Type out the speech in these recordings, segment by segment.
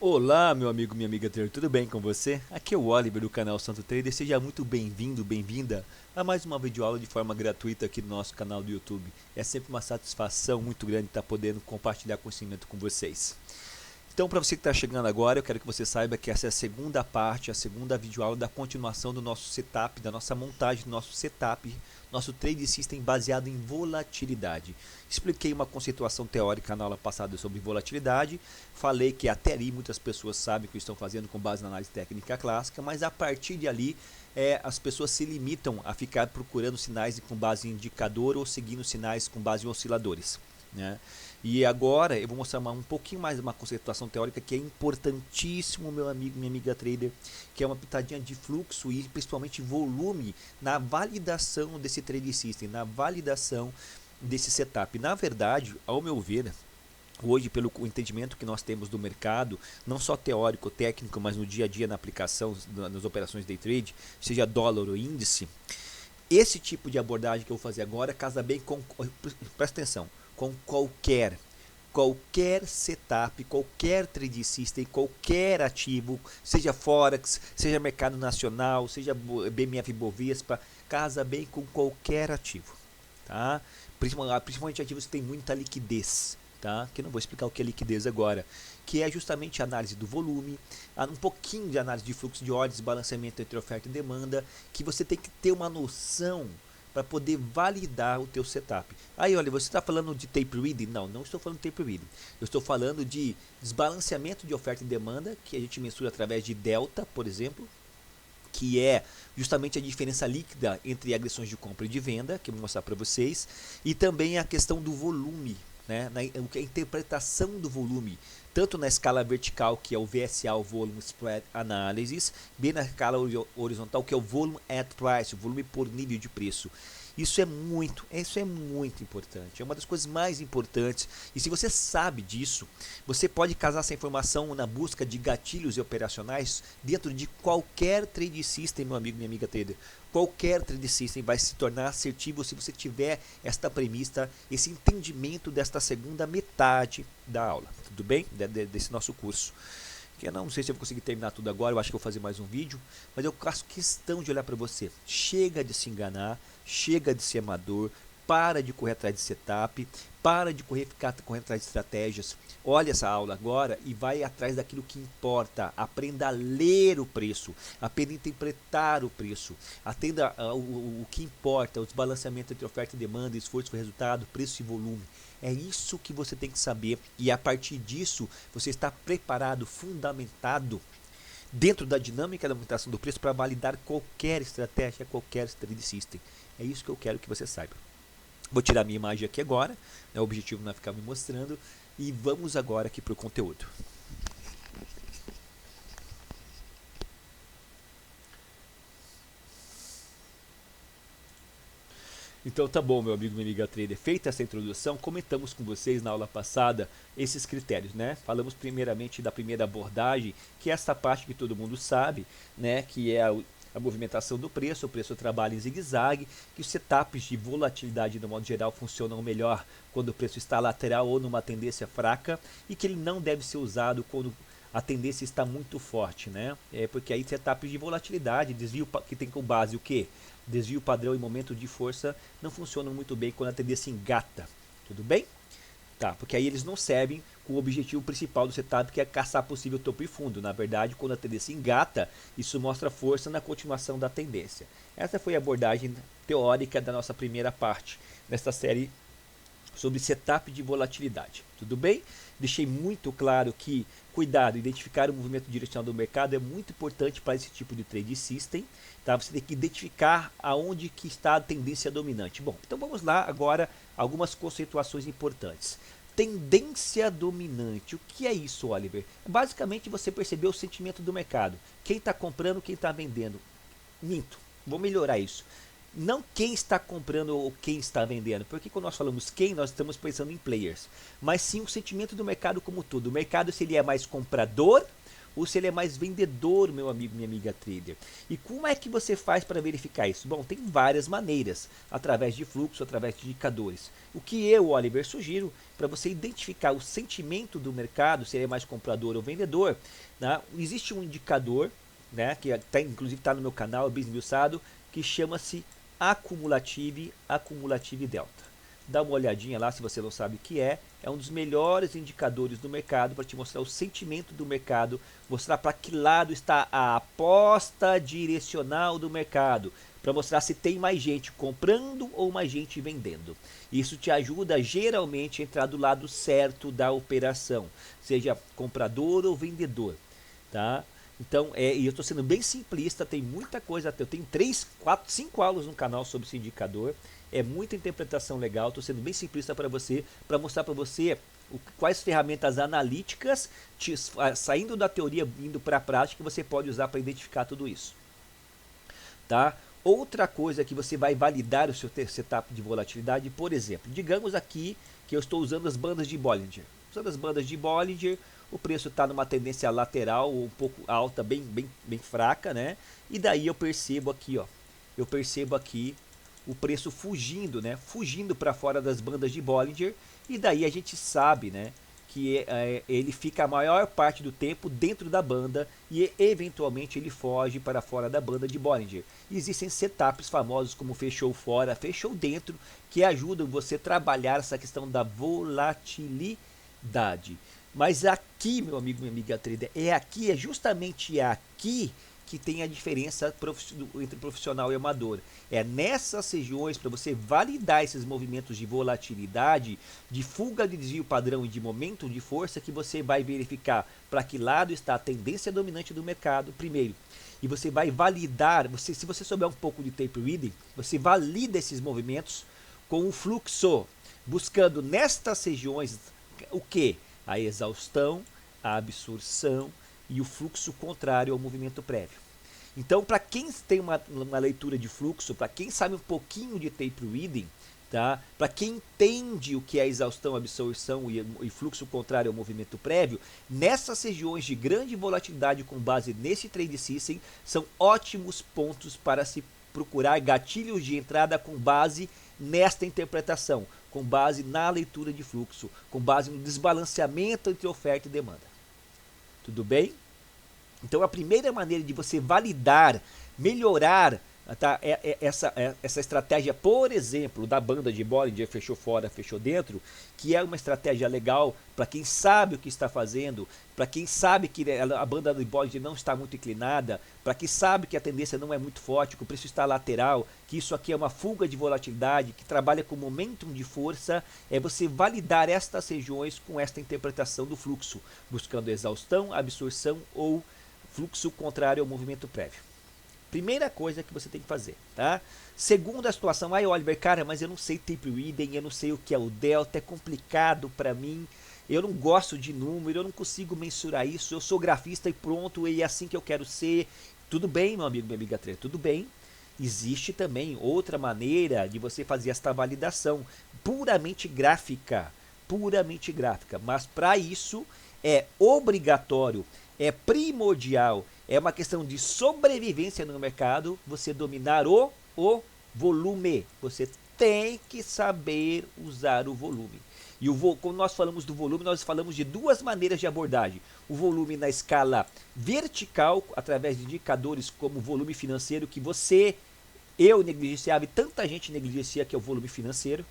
Olá, meu amigo, minha amiga trader, tudo bem com você? Aqui é o Oliver do canal Santo Trader, seja muito bem-vindo, bem-vinda a mais uma videoaula de forma gratuita aqui no nosso canal do YouTube. É sempre uma satisfação muito grande estar podendo compartilhar conhecimento com vocês. Então, para você que está chegando agora, eu quero que você saiba que essa é a segunda parte, a segunda videoaula da continuação do nosso setup, da nossa montagem do nosso setup, nosso trade system baseado em volatilidade. Expliquei uma conceituação teórica na aula passada sobre volatilidade, falei que até ali muitas pessoas sabem o que estão fazendo com base na análise técnica clássica, mas a partir de ali as pessoas se limitam a ficar procurando sinais com base em indicador ou seguindo sinais com base em osciladores, né? E agora eu vou mostrar um pouquinho mais uma conceituação teórica que é importantíssimo, meu amigo, minha amiga trader, que é uma pitadinha de fluxo e principalmente volume na validação desse trade system, na validação desse setup. Na verdade, ao meu ver, hoje, pelo entendimento que nós temos do mercado, não só teórico, técnico, mas no dia a dia na aplicação, nas operações day trade, seja dólar ou índice, esse tipo de abordagem que eu vou fazer agora casa bem com, presta atenção, com qualquer setup, qualquer trade system, qualquer ativo, seja Forex, seja mercado nacional, seja BMF Bovespa, casa bem com qualquer ativo, tá? Principalmente ativos que têm muita liquidez, tá? Que eu não vou explicar o que é liquidez agora, que é justamente a análise do volume, um pouquinho de análise de fluxo de ordens, balanceamento entre oferta e demanda, que você tem que ter uma noção para poder validar o teu setup. Aí, olha, você está falando de tape reading? Não, não estou falando de tape reading. Eu estou falando de desbalanceamento de oferta e demanda, que a gente mensura através de delta, por exemplo, que é justamente a diferença líquida entre agressões de compra e de venda, que eu vou mostrar para vocês, e também a questão do volume, né? A interpretação do volume, tanto na escala vertical, que é o VSA, o Volume Spread Analysis, bem na escala horizontal, que é o Volume at Price, o volume por nível de preço. Isso é muito importante, é uma das coisas mais importantes, e se você sabe disso, você pode casar essa informação na busca de gatilhos operacionais dentro de qualquer trade system, meu amigo, minha amiga trader. Qualquer trade system vai se tornar assertivo se você tiver esta premissa, esse entendimento desta segunda metade da aula, tudo bem? Desse nosso curso. Que eu não sei se eu vou conseguir terminar tudo agora, eu acho que eu vou fazer mais um vídeo, mas eu faço questão de olhar para você. Chega de se enganar, chega de ser amador, para de correr atrás de setup, para de ficar correndo atrás de estratégias. Olha essa aula agora e vai atrás daquilo que importa. Aprenda a ler o preço, aprenda a interpretar o preço, atenda o que importa, os balanceamentos entre oferta e demanda, esforço e resultado, preço e volume. É isso que você tem que saber e a partir disso você está preparado, fundamentado dentro da dinâmica da movimentação do preço para validar qualquer estratégia, qualquer trade system. É isso que eu quero que você saiba. Vou tirar minha imagem aqui agora, né, o objetivo não é ficar me mostrando, e vamos agora aqui para o conteúdo. Então tá bom, meu amigo, minha amiga trader, feita essa introdução, comentamos com vocês na aula passada esses critérios, né? Falamos primeiramente da primeira abordagem, que é essa parte que todo mundo sabe, né? Que é a movimentação do preço, o preço trabalha em zigue-zague, que os setups de volatilidade no modo geral funcionam melhor quando o preço está lateral ou numa tendência fraca e que ele não deve ser usado quando a tendência está muito forte, né? Porque aí setups de volatilidade, desvio que tem como base o quê? Desvio padrão e momento de força não funcionam muito bem quando a tendência engata, tudo bem? Tá, porque aí eles não servem com o objetivo principal do setup, que é caçar possível topo e fundo. Na verdade, quando a tendência engata, isso mostra força na continuação da tendência. Essa foi a abordagem teórica da nossa primeira parte nesta série sobre setup de volatilidade. Tudo bem? Deixei muito claro que cuidado, identificar o movimento direcional do mercado é muito importante para esse tipo de trade system. Tá? Você tem que identificar aonde que está a tendência dominante. Bom, então vamos lá agora algumas conceituações importantes. Tendência dominante. O que é isso, Oliver? Basicamente você percebeu o sentimento do mercado. Quem está comprando, quem está vendendo. Minto, vou melhorar isso. Não quem está comprando ou quem está vendendo, porque quando nós falamos quem, nós estamos pensando em players, mas sim o sentimento do mercado como todo. O mercado, se ele é mais comprador ou se ele é mais vendedor, meu amigo, minha amiga trader. E como é que você faz para verificar isso? Bom, tem várias maneiras, através de fluxo, através de indicadores. O que eu, Oliver, sugiro para você identificar o sentimento do mercado, se ele é mais comprador ou vendedor, né? Existe um indicador, né, que inclusive está no meu canal, Bismiuçado, que chama-se Acumulative Delta. Dá uma olhadinha lá se você não sabe o que é um dos melhores indicadores do mercado para te mostrar o sentimento do mercado, mostrar para que lado está a aposta direcional do mercado, para mostrar se tem mais gente comprando ou mais gente vendendo. Isso te ajuda geralmente a entrar do lado certo da operação, seja comprador ou vendedor, tá? Então, e eu estou sendo bem simplista, tem muita coisa, eu tenho 3, 4, 5 aulas no canal sobre esse indicador, é muita interpretação legal, estou sendo bem simplista para você, para mostrar para você quais ferramentas analíticas, saindo da teoria, indo para a prática, você pode usar para identificar tudo isso. Tá? Outra coisa que você vai validar o seu setup de volatilidade, por exemplo, digamos aqui que eu estou usando as bandas de Bollinger. Usando as bandas de Bollinger, o preço está numa tendência lateral, um pouco alta, bem fraca, né? E daí eu percebo aqui, ó, o preço fugindo, né? Fugindo para fora das bandas de Bollinger, e daí a gente sabe, né, que ele fica a maior parte do tempo dentro da banda e eventualmente ele foge para fora da banda de Bollinger. E existem setups famosos como fechou fora, fechou dentro, que ajudam você a trabalhar essa questão da volatilidade. Mas aqui, meu amigo, minha amiga trader, é justamente aqui que tem a diferença entre profissional e amador. É nessas regiões, para você validar esses movimentos de volatilidade, de fuga de desvio padrão e de momento de força, que você vai verificar para que lado está a tendência dominante do mercado, primeiro. E você vai validar, se você souber um pouco de tape reading, você valida esses movimentos com o fluxo, buscando nestas regiões o que? A exaustão, a absorção e o fluxo contrário ao movimento prévio. Então, para quem tem uma leitura de fluxo, para quem sabe um pouquinho de tape reading, tá? Para quem entende o que é exaustão, absorção e fluxo contrário ao movimento prévio, nessas regiões de grande volatilidade com base nesse trade system, são ótimos pontos para se procurar gatilhos de entrada com base nesta interpretação, com base na leitura de fluxo, com base no desbalanceamento entre oferta e demanda. Tudo bem? Então a primeira maneira de você validar, melhorar, tá, essa estratégia, por exemplo, da banda de Bollinger, fechou fora, fechou dentro, que é uma estratégia legal para quem sabe o que está fazendo, para quem sabe que a banda de Bollinger não está muito inclinada, para quem sabe que a tendência não é muito forte, que o preço está lateral, que isso aqui é uma fuga de volatilidade, que trabalha com momentum de força, é você validar estas regiões com esta interpretação do fluxo, buscando exaustão, absorção ou fluxo contrário ao movimento prévio. Primeira coisa que você tem que fazer, tá? Segunda situação, Oliver, cara, mas eu não sei tape reading, eu não sei o que é o delta, é complicado para mim, eu não gosto de número, eu não consigo mensurar isso, eu sou grafista e pronto, e é assim que eu quero ser. Tudo bem, meu amigo, minha amiga trader, tudo bem. Existe também outra maneira de você fazer esta validação, puramente gráfica, mas para isso é obrigatório, é primordial, é uma questão de sobrevivência no mercado, você dominar o volume. Você tem que saber usar o volume. E quando nós falamos do volume, nós falamos de duas maneiras de abordagem. O volume na escala vertical, através de indicadores como o volume financeiro, que eu negligenciava e tanta gente negligencia, que é o volume financeiro.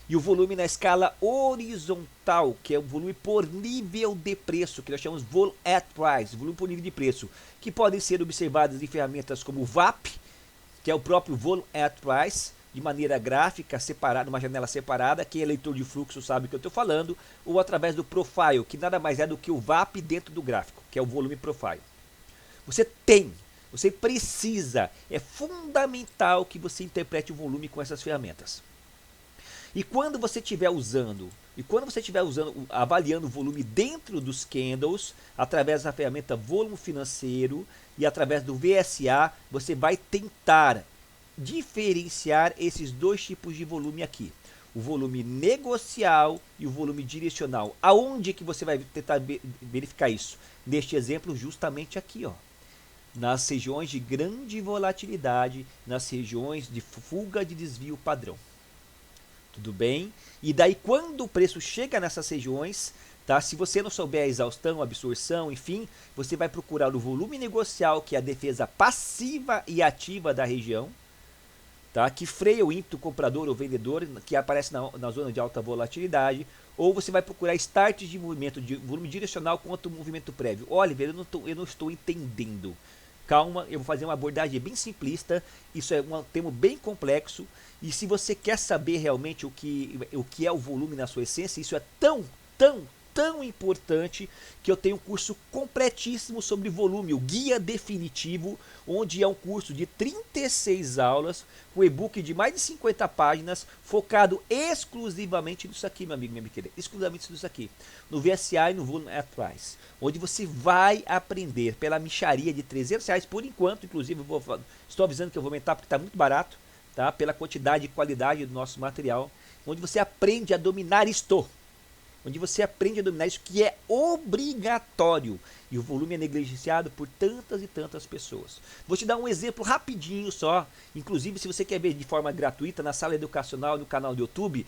E o volume na escala horizontal, que é o volume por nível de preço, que nós chamamos Volume at Price, volume por nível de preço, que podem ser observados em ferramentas como o VAP, que é o próprio Volume at Price, de maneira gráfica, separada, numa janela separada, quem é leitor de fluxo sabe o que eu estou falando, ou através do Profile, que nada mais é do que o VAP dentro do gráfico, que é o volume Profile. Você precisa, é fundamental que você interprete o volume com essas ferramentas. E quando você estiver usando, avaliando o volume dentro dos candles, através da ferramenta volume financeiro e através do VSA, você vai tentar diferenciar esses dois tipos de volume aqui. o volume negocial e o volume direcional. Aonde que você vai tentar verificar isso? Neste exemplo, justamente aqui, ó. Nas regiões de grande volatilidade, nas regiões de fuga de desvio padrão. Tudo bem? E daí quando o preço chega nessas regiões, tá? Se você não souber a exaustão, a absorção, enfim, você vai procurar o volume negocial, que é a defesa passiva e ativa da região, tá? Que freia o ímpeto comprador ou vendedor, que aparece na zona de alta volatilidade. Ou você vai procurar starts de movimento, de volume direcional contra o movimento prévio. Oliver, eu não estou entendendo. Calma, eu vou fazer uma abordagem bem simplista. Isso é um termo bem complexo. E se você quer saber realmente o que é o volume na sua essência, isso é tão importante que eu tenho um curso completíssimo sobre volume, o Guia Definitivo, onde é um curso de 36 aulas, com e-book de mais de 50 páginas, focado exclusivamente nisso aqui, meu amigo, minha querida, exclusivamente nisso aqui, no VSA e no Volume at Price, onde você vai aprender pela mixaria de R$300, por enquanto, inclusive, estou avisando que eu vou aumentar porque está muito barato, tá? Pela quantidade e qualidade do nosso material, onde você aprende a dominar isto. Onde você aprende a dominar isso que é obrigatório. E o volume é negligenciado por tantas e tantas pessoas. Vou te dar um exemplo rapidinho só. Inclusive, se você quer ver de forma gratuita, na sala educacional do canal do YouTube,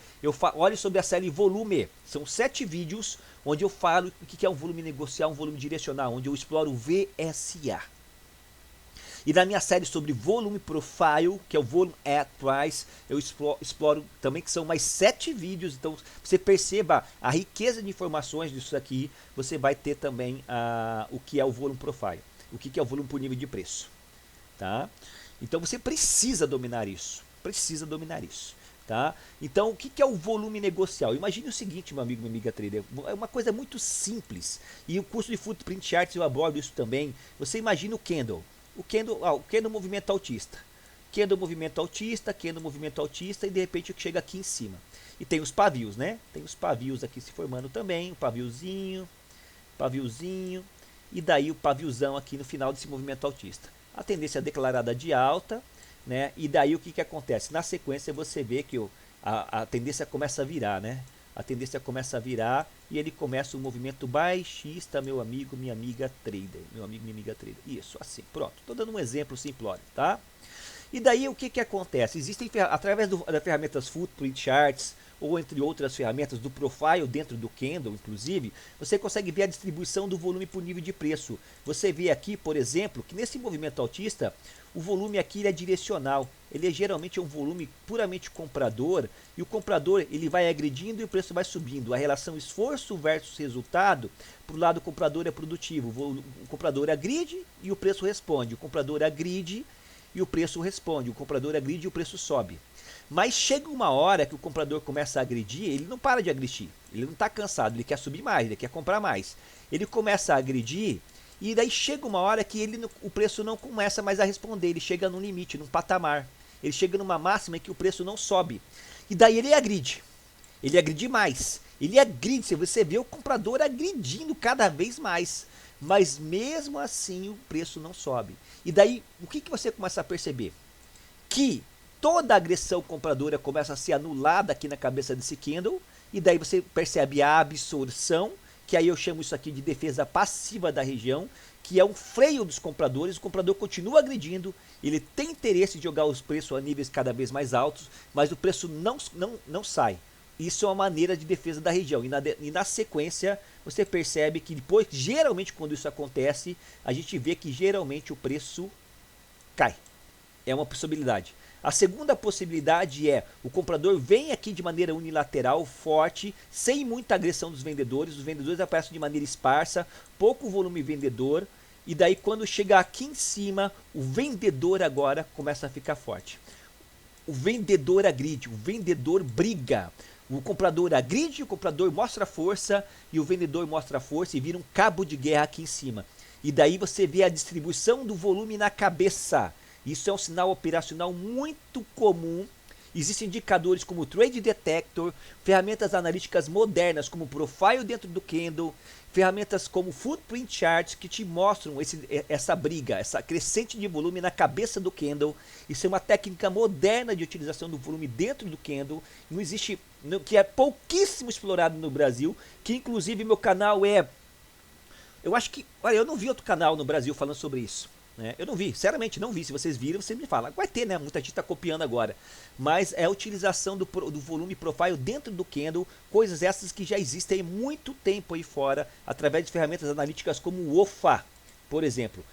olhe sobre a série Volume. São 7 vídeos onde eu falo o que é um volume negocial, um volume direcional, onde eu exploro o VSA. E na minha série sobre Volume Profile, que é o Volume at Price, eu exploro também, que são mais 7 vídeos. Então, você perceba a riqueza de informações disso aqui. Você vai ter também o que é o Volume Profile, o que é o volume por nível de preço. Tá? Então, você precisa dominar isso. Tá? Então, o que é o volume negocial? Imagine o seguinte, meu amigo, minha amiga trader. É uma coisa muito simples. E o curso de Footprint Charts eu abordo isso também. Você imagina o candle. O candle movimento altista. Candle movimento altista e de repente chega aqui em cima. E tem os pavios, né? Tem os pavios aqui se formando também. Um paviozinho. E daí o paviozão aqui no final desse movimento altista. A tendência declarada de alta, né? E daí o que acontece? Na sequência você vê que a tendência começa a virar, né? A tendência começa a virar e ele começa um movimento baixista, meu amigo, minha amiga trader. Isso, assim, pronto. Estou dando um exemplo simplório, tá? E daí o que acontece? Existem, através das ferramentas Footprint Charts, ou entre outras ferramentas do Profile dentro do Candle, inclusive, você consegue ver a distribuição do volume por nível de preço. Você vê aqui, por exemplo, que nesse movimento altista, o volume aqui é direcional. Ele geralmente é um volume puramente comprador, e o comprador ele vai agredindo e o preço vai subindo. A relação esforço versus resultado, para o lado comprador é produtivo. O comprador agride e o preço responde. O comprador agride e o preço responde. O comprador agride e o preço sobe. Mas chega uma hora que o comprador começa a agredir, ele não para de agredir. Ele não está cansado, ele quer subir mais, ele quer comprar mais. Ele começa a agredir e daí chega uma hora que o preço não começa mais a responder. Ele chega num limite, num patamar. Ele chega numa máxima em que o preço não sobe. E daí ele agride. Ele agride mais. Ele agride, você vê o comprador agredindo cada vez mais. Mas mesmo assim o preço não sobe. E daí o que você começa a perceber? Que toda a agressão compradora começa a ser anulada aqui na cabeça desse candle. E daí você percebe a absorção, que aí eu chamo isso aqui de defesa passiva da região, que é um freio dos compradores. O comprador continua agredindo, ele tem interesse de jogar os preços a níveis cada vez mais altos, mas o preço não sai. Isso é uma maneira de defesa da região. E na sequência, você percebe que depois, geralmente quando isso acontece, a gente vê que geralmente o preço cai. É uma possibilidade. A segunda possibilidade é o comprador vem aqui de maneira unilateral, forte, sem muita agressão dos vendedores. Os vendedores aparecem de maneira esparsa, pouco volume vendedor. E daí quando chega aqui em cima, o vendedor agora começa a ficar forte. O vendedor agride, o vendedor briga. O comprador agride, o comprador mostra força e o vendedor mostra força e vira um cabo de guerra aqui em cima. E daí você vê a distribuição do volume na cabeça. Isso é um sinal operacional muito comum Existem indicadores como o Trade Detector, ferramentas analíticas modernas como o Profile dentro do Candle, ferramentas como Footprint Charts que te mostram essa briga, essa crescente de volume na cabeça do Candle. Isso é uma técnica moderna de utilização do volume dentro do Candle. Não existe, que é pouquíssimo explorado no Brasil, que inclusive meu canal eu acho que, olha, eu não vi outro canal no Brasil falando sobre isso. Eu não vi, sinceramente não vi. Se vocês viram, vocês me falam. Vai ter, né? Muita gente está copiando agora. Mas é a utilização do volume profile dentro do Candle, coisas essas que já existem há muito tempo aí fora, através de ferramentas analíticas como o OFA, por exemplo.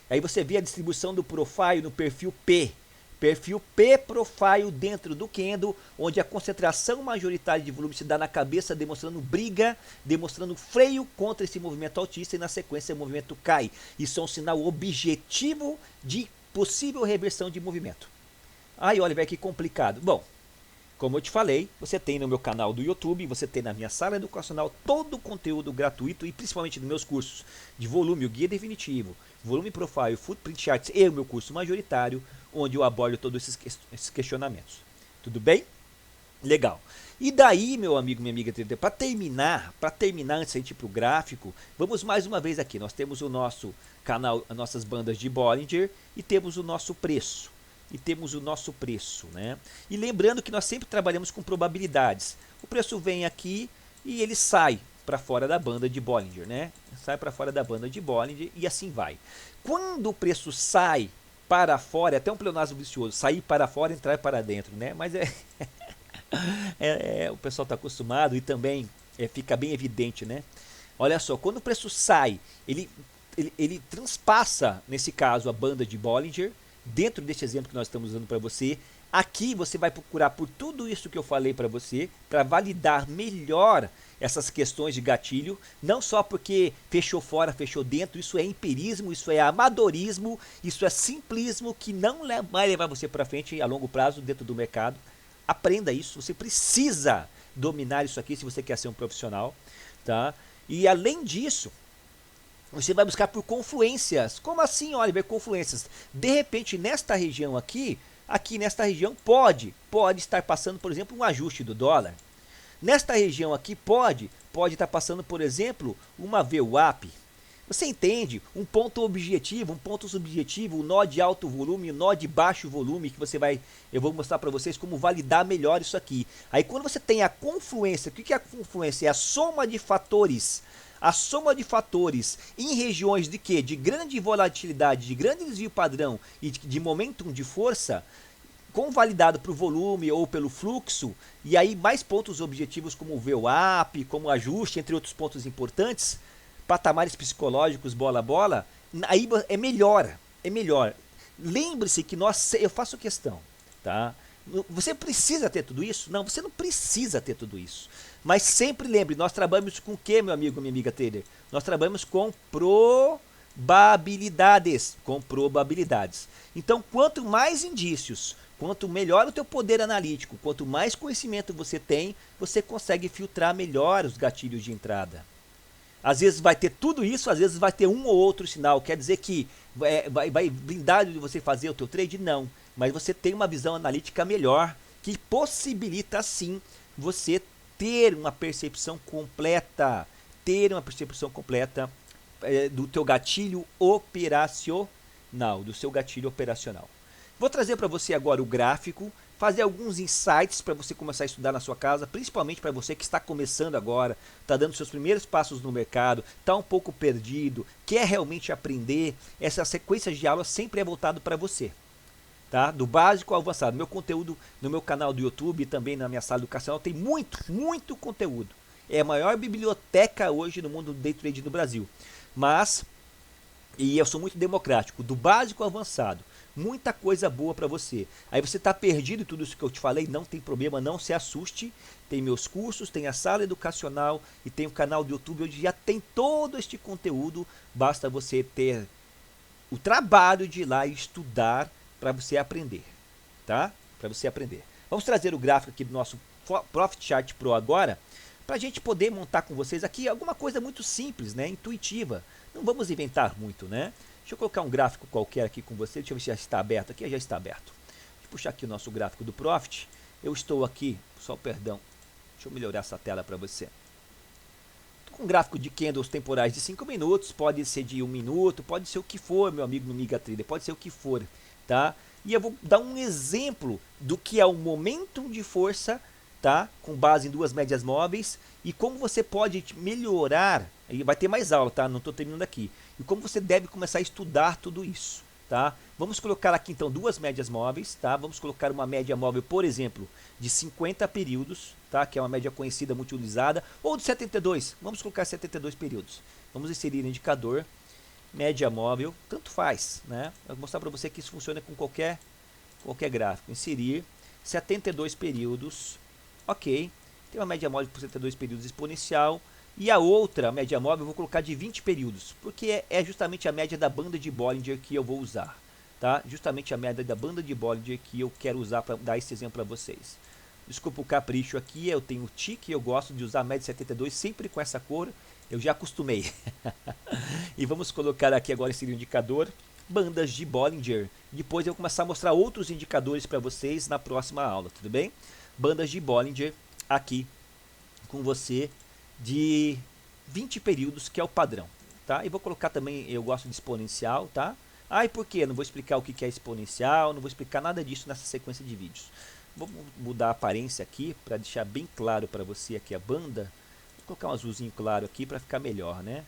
Aí você vê a distribuição do profile no perfil P. Perfil P Profile dentro do Candle, onde a concentração majoritária de volume se dá na cabeça, demonstrando briga, demonstrando freio contra esse movimento altista e na sequência o movimento cai. Isso é um sinal objetivo de possível reversão de movimento. Aí olha, que complicado. Bom, como eu te falei, você tem no meu canal do YouTube, você tem na minha sala educacional todo o conteúdo gratuito e principalmente nos meus cursos de volume, o guia definitivo, volume profile, footprint charts e o meu curso majoritário, onde eu abordo todos esses questionamentos. Tudo bem? Legal. E daí, meu amigo, minha amiga, para terminar antes de ir para o gráfico, vamos mais uma vez aqui. Nós temos o nosso canal, as nossas bandas de Bollinger e temos o nosso preço. E lembrando que nós sempre trabalhamos com probabilidades. O preço vem aqui e ele sai para fora da banda de Bollinger, Sai para fora da banda de Bollinger e assim vai. Quando o preço sai para fora, é até um pleonasmo vicioso, sair para fora, entrar para dentro, Mas o pessoal está acostumado e também fica bem evidente, Olha só, quando o preço sai, ele transpassa, nesse caso, a banda de Bollinger, dentro desse exemplo que nós estamos usando para você. Aqui você vai procurar por tudo isso que eu falei para você, para validar melhor essas questões de gatilho, não só porque fechou fora, fechou dentro, isso é empirismo, isso é amadorismo, isso é simplismo que não vai levar você para frente a longo prazo dentro do mercado. Aprenda isso, você precisa dominar isso aqui se você quer ser um profissional, tá? E além disso, você vai buscar por confluências. Como assim, Oliver, confluências? De repente, nesta região aqui nesta região pode estar passando, por exemplo, um ajuste do dólar. Nesta região aqui pode estar passando, por exemplo, uma VWAP. Você entende? Um ponto objetivo, um ponto subjetivo, um nó de alto volume, um nó de baixo volume, que eu vou mostrar para vocês como validar melhor isso aqui. Aí quando você tem a confluência, o que é a confluência? É a soma de fatores. A soma de fatores em regiões de quê? De grande volatilidade, de grande desvio padrão e de momentum de força, convalidado para o volume ou pelo fluxo, e aí mais pontos objetivos como o VWAP, como ajuste, entre outros pontos importantes, patamares psicológicos, bola, aí é melhor. Lembre-se que eu faço questão, tá? Você precisa ter tudo isso? Não, você não precisa ter tudo isso. Mas sempre lembre, nós trabalhamos com o que, meu amigo, minha amiga trader? Nós trabalhamos com probabilidades. Então, quanto mais indícios, quanto melhor o teu poder analítico, quanto mais conhecimento você tem, você consegue filtrar melhor os gatilhos de entrada. Às vezes vai ter tudo isso, às vezes vai ter um ou outro sinal. Quer dizer que vai blindar de você fazer o teu trade? Não. Mas você tem uma visão analítica melhor, que possibilita sim você ter uma percepção completa, do teu gatilho operacional, Vou trazer para você agora o gráfico, fazer alguns insights para você começar a estudar na sua casa, principalmente para você que está começando agora, está dando seus primeiros passos no mercado, está um pouco perdido, quer realmente aprender. Essa sequência de aulas sempre é voltado para você. Tá? Do básico ao avançado. Meu conteúdo no meu canal do YouTube e também na minha sala educacional tem muito conteúdo. É a maior biblioteca hoje no mundo do day trade no Brasil. E eu sou muito democrático, do básico ao avançado. Muita coisa boa para você. Aí você está perdido em tudo isso que eu te falei, não tem problema, não se assuste. Tem meus cursos, tem a sala educacional e tem o canal do YouTube onde já tem todo este conteúdo. Basta você ter o trabalho de ir lá e estudar para você aprender, tá? Para você aprender. Vamos trazer o gráfico aqui do nosso Profit Chart Pro agora, para a gente poder montar com vocês aqui alguma coisa muito simples, intuitiva. Não vamos inventar muito, Deixa eu colocar um gráfico qualquer aqui com você, deixa eu ver se já está aberto aqui, já está aberto. Deixa eu puxar aqui o nosso gráfico do Profit, eu estou aqui, só perdão, deixa eu melhorar essa tela para você. Um gráfico de candles temporais de 5 minutos, pode ser de 1 minuto, pode ser o que for, meu amigo no MigaTrader, pode ser o que for, tá? E eu vou dar um exemplo do que é o momentum de força, tá? Com base em duas médias móveis e como você pode melhorar, aí vai ter mais aula, tá? Não estou terminando aqui. E como você deve começar a estudar tudo isso, tá? Vamos colocar aqui então duas médias móveis, tá? Vamos colocar uma média móvel, por exemplo, de 50 períodos, tá? Que é uma média conhecida, muito utilizada, ou de 72. Vamos colocar 72 períodos. Vamos inserir o indicador média móvel, tanto faz, né? Eu vou mostrar para você que isso funciona com qualquer gráfico. Inserir 72 períodos, ok. Tem uma média móvel por 72 períodos exponencial. E a outra média móvel eu vou colocar de 20 períodos, porque é justamente a média da banda de Bollinger que eu vou usar. Tá? Justamente a média da banda de Bollinger que eu quero usar para dar esse exemplo para vocês. Desculpa o capricho aqui, eu tenho o tique, eu gosto de usar a média 72 sempre com essa cor, eu já acostumei. E vamos colocar aqui agora esse indicador, bandas de Bollinger. Depois eu vou começar a mostrar outros indicadores para vocês na próxima aula, tudo bem? Bandas de Bollinger aqui com você de 20 períodos, que é o padrão. Tá? E vou colocar também, eu gosto de exponencial, tá? Ah, e por quê? Não vou explicar o que é exponencial, não vou explicar nada disso nessa sequência de vídeos. Vou mudar a aparência aqui para deixar bem claro para você aqui a banda. Vou colocar um azulzinho claro aqui para ficar melhor, né?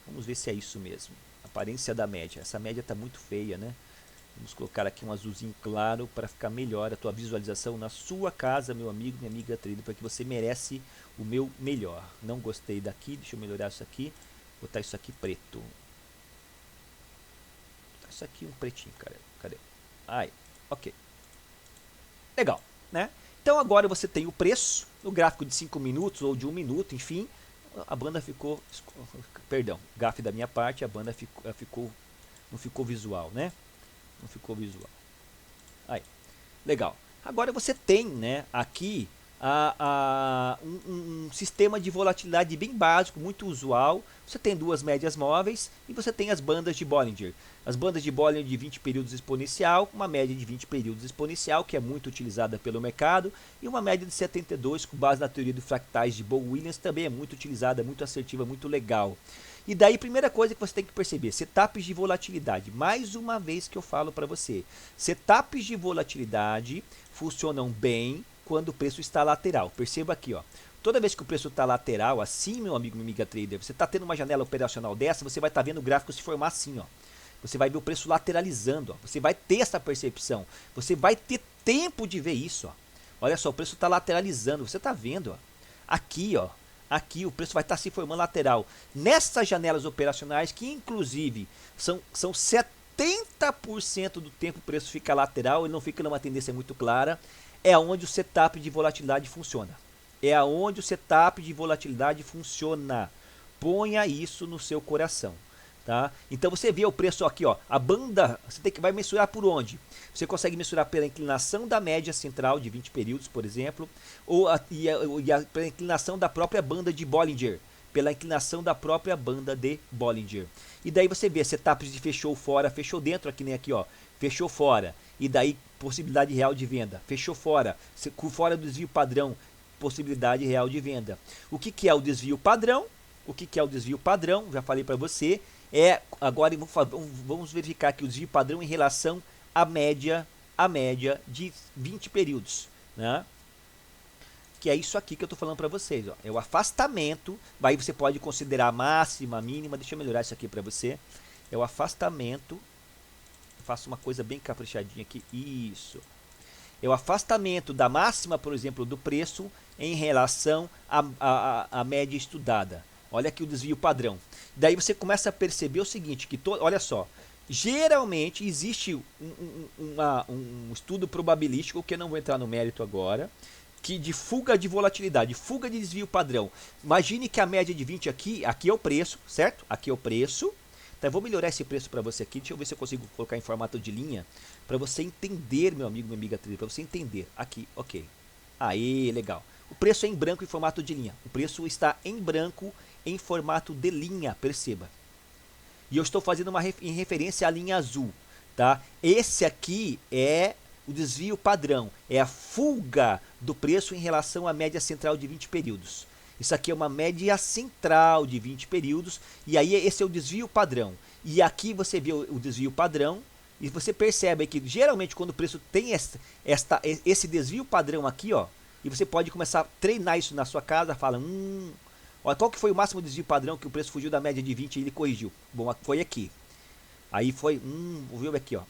Vamos ver se é isso mesmo. Aparência da média. Essa média está muito feia, né? Vamos colocar aqui um azulzinho claro para ficar melhor a tua visualização na sua casa, meu amigo, minha amiga trader, porque você merece o meu melhor. Não gostei daqui, deixa eu melhorar isso aqui. Vou botar isso aqui preto. Isso aqui um pretinho, cara. Cadê? Aí, ok. Legal, né? Então agora você tem o preço no gráfico de 5 minutos ou de 1 minuto, enfim. A banda ficou, perdão, gafe da minha parte, a banda não ficou visual, né? Não ficou visual. Aí, legal. Agora você tem, né, aqui um sistema de volatilidade bem básico, muito usual. Você tem duas médias móveis e você tem as bandas de Bollinger. As bandas de Bollinger de 20 períodos exponencial, uma média de 20 períodos exponencial, que é muito utilizada pelo mercado, e uma média de 72, com base na teoria de fractais de Boole-Williams, também é muito utilizada, muito assertiva, muito legal. E daí, primeira coisa que você tem que perceber, setups de volatilidade. Mais uma vez que eu falo para você, setups de volatilidade funcionam bem quando o preço está lateral. Perceba aqui, ó. Toda vez que o preço está lateral, assim, meu amigo no MigaTrader, você está tendo uma janela operacional dessa, você vai estar vendo o gráfico se formar assim, ó. Você vai ver o preço lateralizando, ó. Você vai ter essa percepção. Você vai ter tempo de ver isso, ó. Olha só, o preço está lateralizando. Você está vendo, ó. Aqui, ó. Aqui o preço vai estar se formando lateral. Nessas janelas operacionais, que inclusive são 70% do tempo o preço fica lateral, ele não fica numa tendência muito clara, é onde o setup de volatilidade funciona. É onde o setup de volatilidade funciona. Ponha isso no seu coração. Tá? Então você vê o preço aqui, ó, a banda, você vai mensurar por onde? Você consegue mensurar pela inclinação da média central de 20 períodos, por exemplo, ou pela inclinação da própria banda de Bollinger, pela inclinação da própria banda de Bollinger. E daí você vê setups de fechou fora, fechou dentro, aqui nem aqui, ó, fechou fora, e daí possibilidade real de venda, fechou fora, fora do desvio padrão, possibilidade real de venda. O que é o desvio padrão? O que é o desvio padrão? Já falei para você. Agora vamos verificar aqui o desvio padrão em relação à média de 20 períodos, né? Que é isso aqui que eu estou falando para vocês, ó. É o afastamento, aí você pode considerar a máxima, a mínima, deixa eu melhorar isso aqui para você. É o afastamento, eu faço uma coisa bem caprichadinha aqui, isso. É o afastamento da máxima, por exemplo, do preço em relação à média estudada. Olha aqui o desvio padrão. Daí você começa a perceber o seguinte, que olha só, geralmente existe um estudo probabilístico, que eu não vou entrar no mérito agora, que de fuga de volatilidade, fuga de desvio padrão. Imagine que a média de 20 aqui é o preço, certo? Aqui é o preço. Então eu vou melhorar esse preço para você aqui, deixa eu ver se eu consigo colocar em formato de linha, para você entender, meu amigo, minha amiga trader, para você entender. Aqui, ok. Aí, legal. O preço é em branco em formato de linha. O preço está em branco em formato de linha, perceba. E eu estou fazendo em referência à linha azul, tá? Esse aqui é O desvio padrão é a fuga do preço em relação à média central de 20 períodos. Isso aqui é uma média central de 20 períodos, e aí esse é o desvio padrão. E aqui você vê o desvio padrão, e você percebe que geralmente quando o preço tem esse desvio padrão aqui, ó, e você pode começar a treinar isso na sua casa, fala, ó, qual que foi o máximo desvio padrão que o preço fugiu da média de 20 e ele corrigiu? Bom, foi aqui. Aí foi, viu aqui, ó,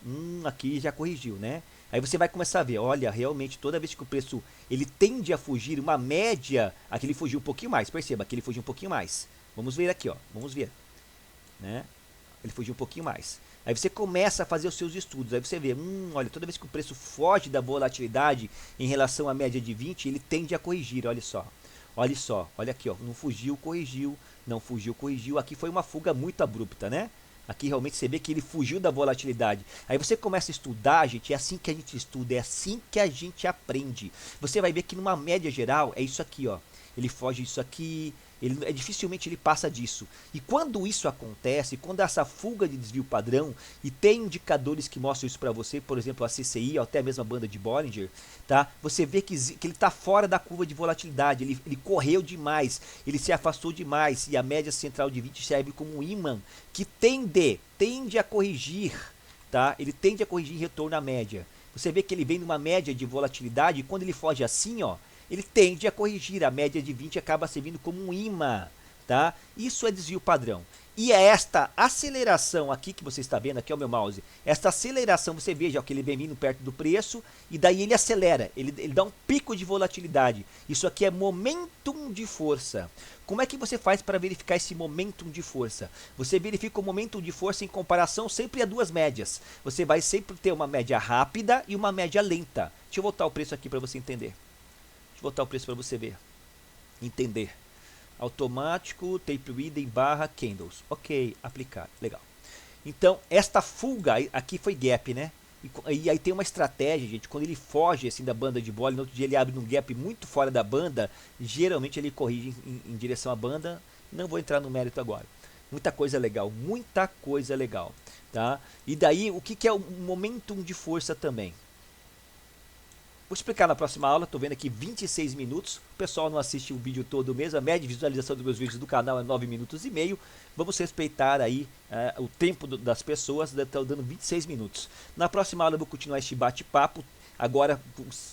aqui já corrigiu, né? Aí você vai começar a ver, olha, realmente toda vez que o preço ele tende a fugir, uma média, aqui ele fugiu um pouquinho mais, perceba, aqui ele fugiu um pouquinho mais. Vamos ver aqui, ó, vamos ver, né? Ele fugiu um pouquinho mais. Aí você começa a fazer os seus estudos, aí você vê, olha, toda vez que o preço foge da volatilidade em relação à média de 20, ele tende a corrigir, olha só. Olha só, olha aqui, ó, não fugiu, corrigiu, não fugiu, corrigiu. Aqui foi uma fuga muito abrupta, né? Aqui realmente você vê que ele fugiu da volatilidade. Aí você começa a estudar, gente, é assim que a gente estuda, é assim que a gente aprende. Você vai ver que numa média geral é isso aqui, ó. Ele foge disso aqui, dificilmente ele passa disso. E quando isso acontece, quando essa fuga de desvio padrão, e tem indicadores que mostram isso para você, por exemplo a CCI, ou até mesmo a banda de Bollinger, tá? Você vê que ele está fora da curva de volatilidade, ele correu demais, ele se afastou demais, e a média central de 20 serve como um imã que tende a corrigir, tá? Ele tende a corrigir em retorno à média. Você vê que ele vem numa média de volatilidade, e quando ele foge assim, ó, ele tende a corrigir, a média de 20 acaba servindo como um imã, tá? Isso é desvio padrão. E é esta aceleração aqui que você está vendo, aqui é o meu mouse, esta aceleração, você veja que ele vem vindo perto do preço, e daí ele acelera, ele dá um pico de volatilidade. Isso aqui é momentum de força. Como é que você faz para verificar esse momentum de força? Você verifica o momentum de força em comparação sempre a duas médias. Você vai sempre ter uma média rápida e uma média lenta. Deixa eu voltar o preço aqui para você entender. Vou botar o preço para você ver, entender. Automático, tape reading barra candles. Ok, aplicar, legal. Então, esta fuga aqui foi gap, né? E aí tem uma estratégia, gente, quando ele foge assim da banda de bola, no outro dia ele abre um gap muito fora da banda, geralmente ele corrige em direção à banda. Não vou entrar no mérito agora. Muita coisa legal, tá? E daí, o que é o momentum de força também? Vou explicar na próxima aula, estou vendo aqui 26 minutos, o pessoal não assiste o vídeo todo mesmo, a média de visualização dos meus vídeos do canal é 9 minutos e meio, vamos respeitar aí o tempo das pessoas, estou dando 26 minutos. Na próxima aula eu vou continuar este bate-papo, agora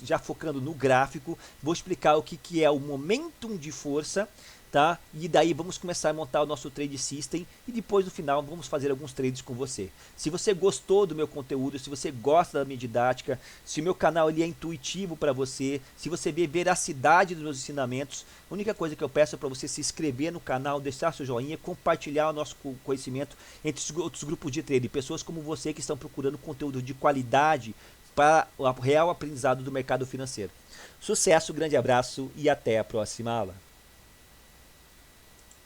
já focando no gráfico, vou explicar o que é o momentum de força, tá? E daí vamos começar a montar o nosso trade system e depois no final vamos fazer alguns trades com você. Se você gostou do meu conteúdo, se você gosta da minha didática, se o meu canal ele é intuitivo para você, se você vê veracidade dos meus ensinamentos, a única coisa que eu peço é para você se inscrever no canal, deixar seu joinha, compartilhar o nosso conhecimento entre os outros grupos de trade, pessoas como você que estão procurando conteúdo de qualidade para o real aprendizado do mercado financeiro. Sucesso, grande abraço e até a próxima aula.